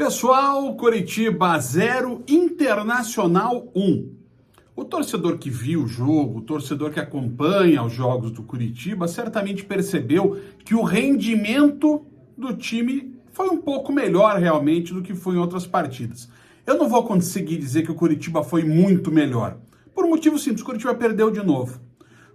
pessoal, Coritiba 0, Internacional 1. O torcedor que viu o jogo, o torcedor que acompanha os jogos do Coritiba, certamente percebeu que o rendimento do time foi um pouco melhor realmente do que foi em outras partidas. Eu não vou conseguir dizer que o Coritiba foi muito melhor. Por um motivo simples, o Coritiba perdeu de novo.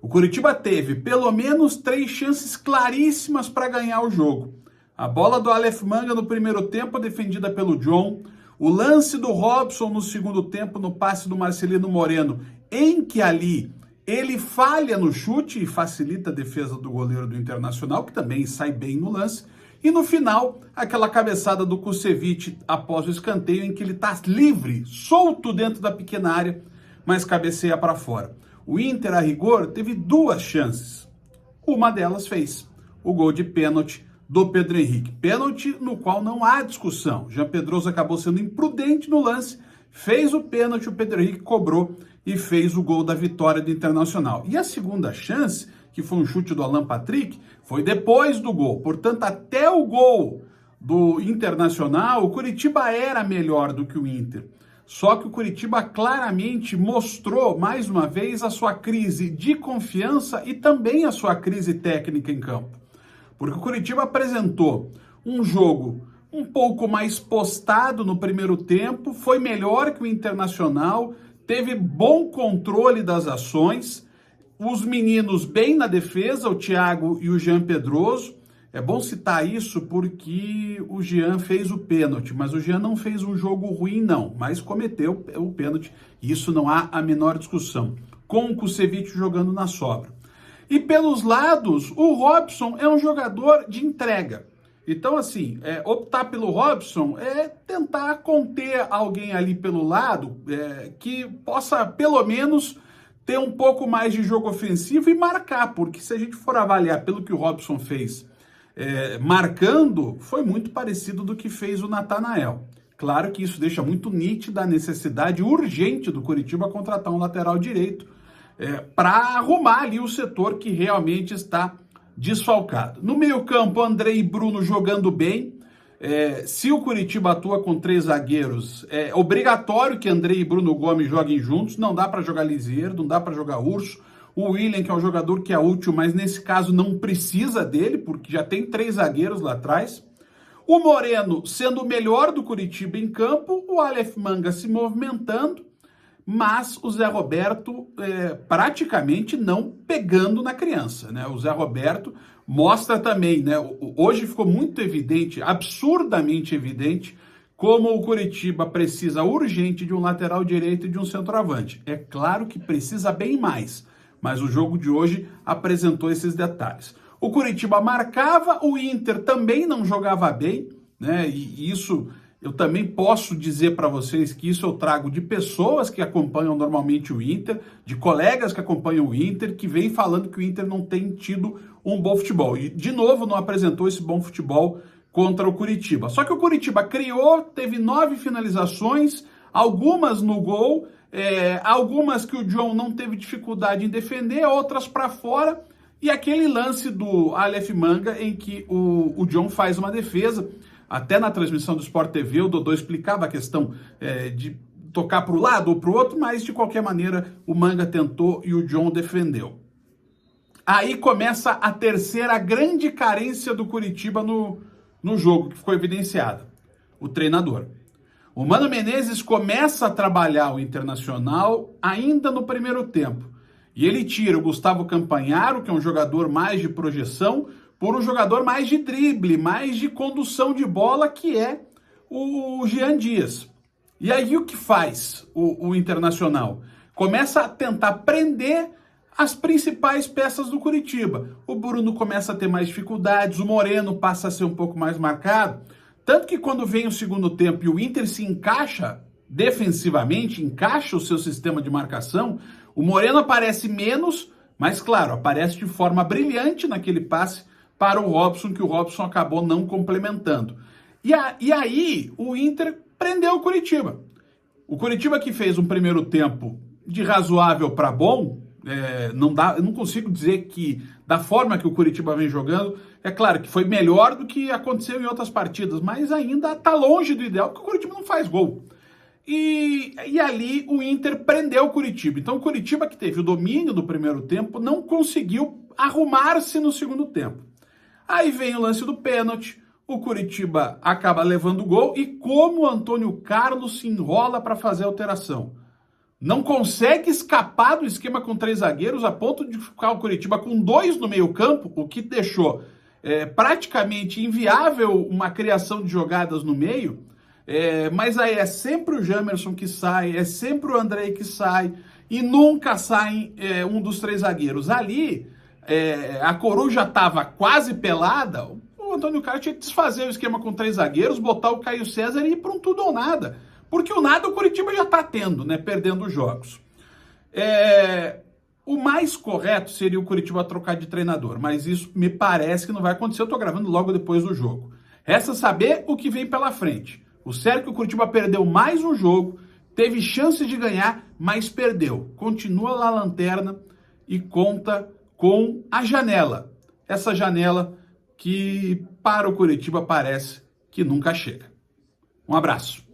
O Coritiba teve pelo menos 3 chances claríssimas para ganhar o jogo. A bola do Aleph Manga no primeiro tempo, defendida pelo John. O lance do Robson no segundo tempo, no passe do Marcelino Moreno, em que ali ele falha no chute e facilita a defesa do goleiro do Internacional, que também sai bem no lance. E no final, aquela cabeçada do Kusevich após o escanteio, em que ele está livre, solto dentro da pequena área, mas cabeceia para fora. O Inter, a rigor, teve 2 chances. Uma delas fez o gol de pênalti do Pedro Henrique. Pênalti no qual não há discussão. Jean Pedroso acabou sendo imprudente no lance, fez o pênalti, o Pedro Henrique cobrou e fez o gol da vitória do Internacional. E a segunda chance, que foi um chute do Alan Patrick, foi depois do gol. Portanto, até o gol do Internacional, o Coritiba era melhor do que o Inter. Só que o Coritiba claramente mostrou, mais uma vez, a sua crise de confiança e também a sua crise técnica em campo. Porque o Coritiba apresentou um jogo um pouco mais postado no primeiro tempo, foi melhor que o Internacional, teve bom controle das ações, os meninos bem na defesa, o Thiago e o Jean Pedroso. É bom citar isso porque o Jean fez o pênalti, mas o Jean não fez um jogo ruim não, mas cometeu o pênalti, e isso não há a menor discussão, com o Kusevich jogando na sobra. E pelos lados, o Robson é um jogador de entrega. Então, assim, optar pelo Robson é tentar conter alguém ali pelo lado que possa, pelo menos, ter um pouco mais de jogo ofensivo e marcar, porque se a gente for avaliar pelo que o Robson fez marcando, foi muito parecido do que fez o Natanael. Claro que isso deixa muito nítida a necessidade urgente do Coritiba contratar um lateral direito para arrumar ali o setor que realmente está desfalcado. No meio-campo, André e Bruno jogando bem. Se o Coritiba atua com 3 zagueiros, é obrigatório que André e Bruno Gomes joguem juntos. Não dá para jogar Lisieiro, não dá para jogar Urso. O William, que é um jogador que é útil, mas nesse caso não precisa dele, porque já tem 3 zagueiros lá atrás. O Moreno sendo o melhor do Coritiba em campo, o Aleph Manga se movimentando, mas o Zé Roberto praticamente não pegando na criança, né? O Zé Roberto mostra também, né? Hoje ficou muito evidente, absurdamente evidente, como o Coritiba precisa urgente de um lateral direito e de um centroavante. É claro que precisa bem mais, mas o jogo de hoje apresentou esses detalhes. O Coritiba marcava, o Inter também não jogava bem, né? E isso eu também posso dizer para vocês que isso eu trago de pessoas que acompanham normalmente o Inter, de colegas que acompanham o Inter, que vêm falando que o Inter não tem tido um bom futebol. E, de novo, não apresentou esse bom futebol contra o Coritiba. Só que o Coritiba criou, teve 9 finalizações, algumas no gol, algumas que o John não teve dificuldade em defender, outras para fora, e aquele lance do Aleph Manga em que o John faz uma defesa. Até na transmissão do Sport TV, o Dodô explicava a questão de tocar para o lado ou para o outro, mas de qualquer maneira o Manga tentou e o John defendeu. Aí começa a terceira grande carência do Coritiba no jogo, que ficou evidenciada: o treinador. O Mano Menezes começa a trabalhar o Internacional ainda no primeiro tempo. E ele tira o Gustavo Campanharo, que é um jogador mais de projeção, por um jogador mais de drible, mais de condução de bola, que é o Jean Dias. E aí o que faz o Internacional? Começa a tentar prender as principais peças do Coritiba. O Bruno começa a ter mais dificuldades, o Moreno passa a ser um pouco mais marcado, tanto que quando vem o segundo tempo e o Inter se encaixa defensivamente, encaixa o seu sistema de marcação, o Moreno aparece menos, mas claro, aparece de forma brilhante naquele passe para o Robson, que o Robson acabou não complementando. E aí o Inter prendeu o Coritiba. O Coritiba, que fez um primeiro tempo de razoável para bom, Eu não consigo dizer que da forma que o Curitiba vem jogando, é claro que foi melhor do que aconteceu em outras partidas, mas ainda está longe do ideal, porque o Curitiba não faz gol. E ali o Inter prendeu o Curitiba. Então o Curitiba, que teve o domínio do primeiro tempo, não conseguiu arrumar-se no segundo tempo. Aí vem o lance do pênalti, o Curitiba acaba levando o gol e como o Antônio Carlos se enrola para fazer a alteração. Não consegue escapar do esquema com 3 zagueiros a ponto de ficar o Curitiba com 2 no meio campo, o que deixou praticamente inviável uma criação de jogadas no meio. Mas aí é sempre o Jamerson que sai, é sempre o Andrei que sai e nunca sai um dos 3 zagueiros. Ali, a Coruja estava quase pelada, o Antônio Carlos tinha que desfazer o esquema com 3 zagueiros, botar o Caio César e ir para um tudo ou nada. Porque o nada o Curitiba já está tendo, né, perdendo os jogos. O mais correto seria o Curitiba trocar de treinador, mas isso me parece que não vai acontecer, eu estou gravando logo depois do jogo. Resta saber o que vem pela frente. O certo é que o Curitiba perdeu mais um jogo, teve chance de ganhar, mas perdeu. Continua lá a lanterna e conta com a janela. Essa janela que para o Curitiba parece que nunca chega. Um abraço.